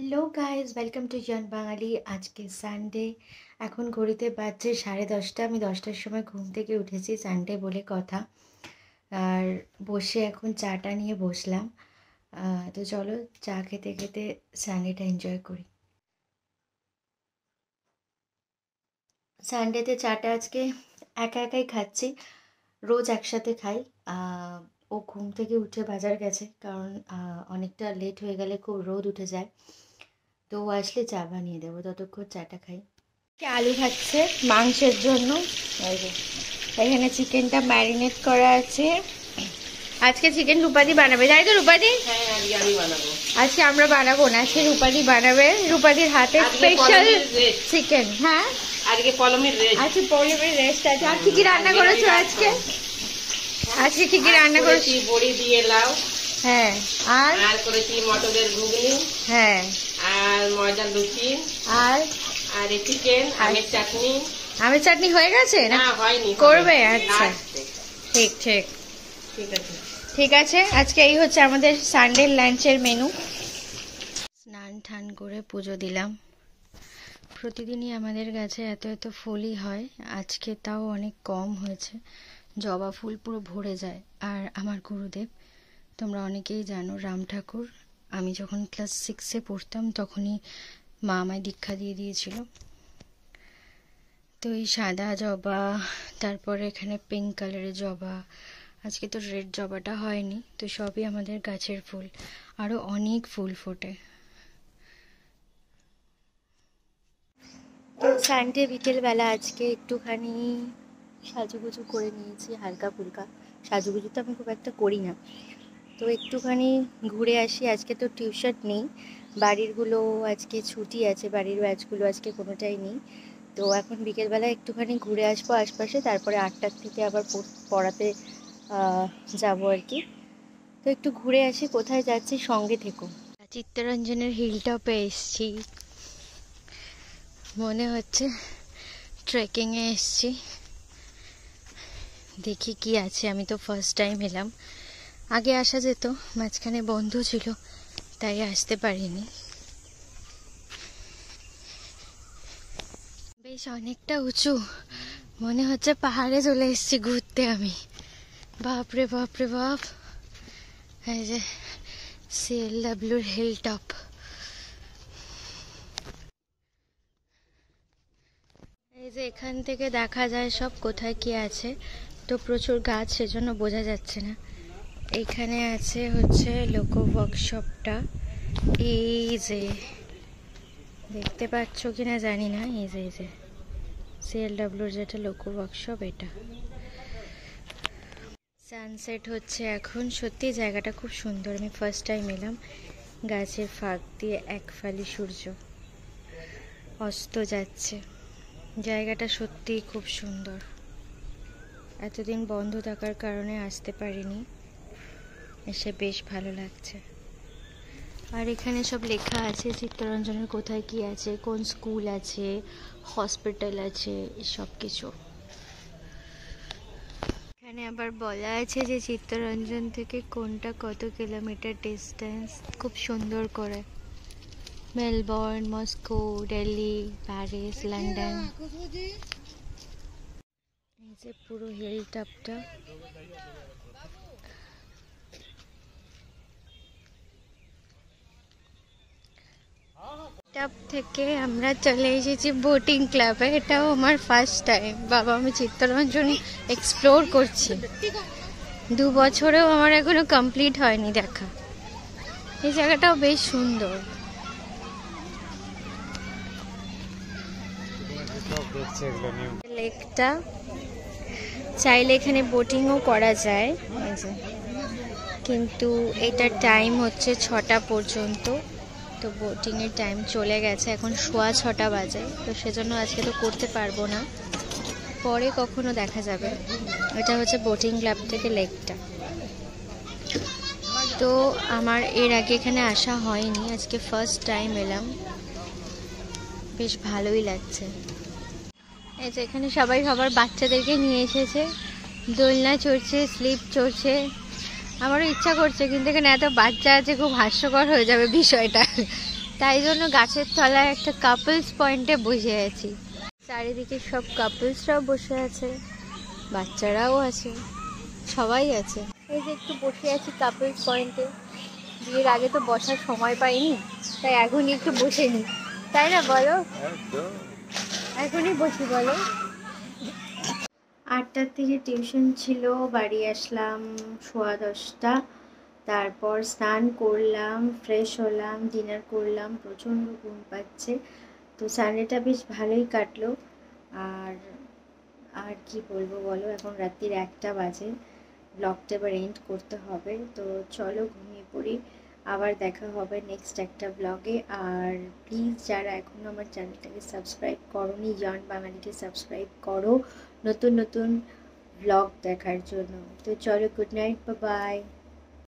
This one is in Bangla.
হ্যালো গাইজ, ওয়েলকাম টু জন বাঙালি। আজকে সানডে, এখন ঘড়িতে বাজছে 10:30। আমি 10টার সময় ঘুম থেকে উঠেছি, সানডে বলে কথা। আর বসে এখন চাটা নিয়ে বসলাম। তো চলো চা খেতে খেতে সানডেটা এনজয় করি। সানডেতে চাটা আজকে একা একাই খাচ্ছি, রোজ একসাথে খাই। ও ঘুম থেকে উঠে বাজার গেছে, কারণ অনেকটা লেট হয়ে গেলে খুব রোদ উঠে যায়। তো ও আসলে চা বানিয়ে দেবো, ততক্ষণ চাটা খাই। আলু খাচ্ছে মাংসের জন্য। এই যে এখানে চিকেনটা ম্যারিনেট করা আছে। আজকে চিকেন রূপাদি বানাবে, তাই তো রূপাদি? আজকে আমরা বানাবো না, আজকে রূপাদি বানাবে। রূপাদির হাতে স্পেশাল চিকেন। হ্যাঁ, আজকে পলমের রেস্ট আছে। আর কি কি রান্না করেছো আজকে? আজকে কি কি রান্না করেছি? বড়ি দিয়ে লাউ। হ্যাঁ, আর করেছি মটরের ঘুগনি। হ্যাঁ, আর ময়দার লুচি। আর চিকেন, আমের চাটনি। আমের চাটনি হয়ে গেছে না? হয়নি, করবে? আচ্ছা, ঠিক ঠিক ঠিক আছে। ঠিক আছে। আজকে এই হচ্ছে আমাদের সানডে লাঞ্চের মেনু। স্নান টান করে পুজো দিলাম। প্রতিদিনই আমাদের গাছে এত এত ফুলই হয়, আজকে তাও অনেক কম হয়েছে। জবা ফুল পুরো ভরে যায়। আর আমার গুরুদেব, তোমরা অনেকেই জানো, রাম ঠাকুর, আমি যখন ক্লাস 6-এ পড়তাম তখনই মা আমায় দীক্ষা দিয়ে দিয়েছিল। তো এই সাদা জবা, তারপরে এখানে পিঙ্ক কালারের জবা, আজকে তো রেড জবাটা হয়নি, তো সবই আমাদের গাছের ফুল। আরও অনেক ফুল ফোটে। তো সানডে বিকেলবেলা আজকে একটুখানি সাজুগুজু করে নিয়েছি, হালকা ফুলকা। সাজুগুজু তো আমি খুব একটা করি না, তো একটুখানি ঘুরে আসি। আজকে তো টিউশন নেই, বাড়িরগুলো আজকে ছুটি আছে, বাড়ির ব্যাচগুলো আজকে কোনোটাই নেই। তো এখন বিকেলবেলা একটুখানি ঘুরে আসবো আশপাশে, তারপরে 8টার থেকে আবার পড়াতে যাবো আর কি। তো একটু ঘুরে আসি, কোথায় যাচ্ছি সঙ্গে থেকো। চিত্তরঞ্জনের হিল টপে এসছি, মনে হচ্ছে ট্রেকিংয়ে এসছি। দেখি কি আছে, আমি তো ফার্স্ট টাইম এলাম। আগে আসা যেত, মাঝখানে বন্ধ ছিল, তাই আসতে পারিনি। বেশ অনেকটা উঁচু, মনে হচ্ছে পাহাড়ে চলে এসেছি ঘুরতে আমি। বাপরে বাপরে বাপ! এই যে CLWর হিল টপ। এই যে এখান থেকে দেখা যায় সব কোথায় কি আছে। তো প্রচুর গাছ, সেজন্য বোঝা যাচ্ছে না। এইখানে আছে হচ্ছে লোকো ওয়ার্কশপটা। এই যে দেখতে পাচ্ছ কিনা জানি না, এই যে CLWর যেটা লোকো ওয়ার্কশপ, এটা। সানসেট হচ্ছে এখন, সত্যি জায়গাটা খুব সুন্দর। আমি ফার্স্ট টাইম এলাম। গাছের ফাঁক দিয়ে এক ফালি সূর্য অস্ত যাচ্ছে। জায়গাটা সত্যিই খুব সুন্দর। এতদিন বন্ধ থাকার কারণে আসতে পারিনি, এসে বেশ ভালো লাগছে। আর এখানে সব লেখা আছে চিত্তরঞ্জনের কোথায় কি আছে, কোন স্কুল আছে, হসপিটাল আছে, সব কিছু। এখানে আবার বলা আছে যে চিত্তরঞ্জন থেকে কোনটা কত কিলোমিটার ডিস্টেন্স, খুব সুন্দর করে। Melbourne, Moscow, Delhi, Paris, London. এই যে পুরো হিল টপটা। টপ থেকে আমরা চলে এসেছি বোটিং ক্লাবে। এটাও আমার ফার্স্ট টাইম। বাবা, আমি চিত্তরঞ্জন এক্সপ্লোর করছি। 2 বছরেও আমার এখনো কমপ্লিট হয়নি দেখা। এই জায়গাটাও বেশ সুন্দর। লেকটা চাইলে এখানে বোটিংও করা যায়, কিন্তু এটার টাইম হচ্ছে 6টা পর্যন্ত। তো বোটিংয়ের টাইম চলে গেছে, এখন 6:15 বাজে। তো সেজন্য আজকে তো করতে পারবো না, পরে কখনো দেখা যাবে। এটা হচ্ছে বোটিং ক্লাব থেকে লেকটা। তো আমার এর আগে এখানে আসা হয়নি, আজকে ফার্স্ট টাইম এলাম। বেশ ভালোই লাগছে। এই যে এখানে সবাই সবার বাচ্চাদেরকে নিয়ে এসেছে, দোলনা চড়ছে, স্লিপ চড়ছে। আমারও ইচ্ছা করছে, কিন্তু এখানে এত বাচ্চা আছে, খুব হাস্যকর হয়ে যাবে বিষয়টা। তাই জন্য গাছের তলায় একটা কাপলস পয়েন্টে বসে আছি। চারিদিকে সব কাপলসরাও বসে আছে, বাচ্চারাও আছে, সবাই আছে। এই যে একটু বসে আছি কাপলস পয়েন্টে। বিয়ের আগে তো বসার সময় পাইনি, তাই এখনই একটু বসে নি, তাই না বলো? এখনই বসি বলো। 8টার থেকে টিউশন ছিল, বাড়ি আসলাম 10:15। তারপর স্নান করলাম, ফ্রেশ হলাম, ডিনার করলাম, প্রচণ্ড ঘুম পাচ্ছে। তো সানডেটা বেশ ভালোই কাটলো। আর আর কি বলবো বলো, এখন রাত্রির 1টা বাজে, ব্লগটা এবার এন্ড করতে হবে। তো চলো ঘুমিয়ে পড়ি, আবার দেখা হবে নেক্সট একটা ব্লগে। আর প্লিজ যারা এখনও আমার চ্যানেলটাকে সাবস্ক্রাইব করোনি, জন বাঙালিকে সাবস্ক্রাইব করো নতুন নতুন ব্লগ দেখার জন্য। তো চলো, গুড নাইট, বাই বাই।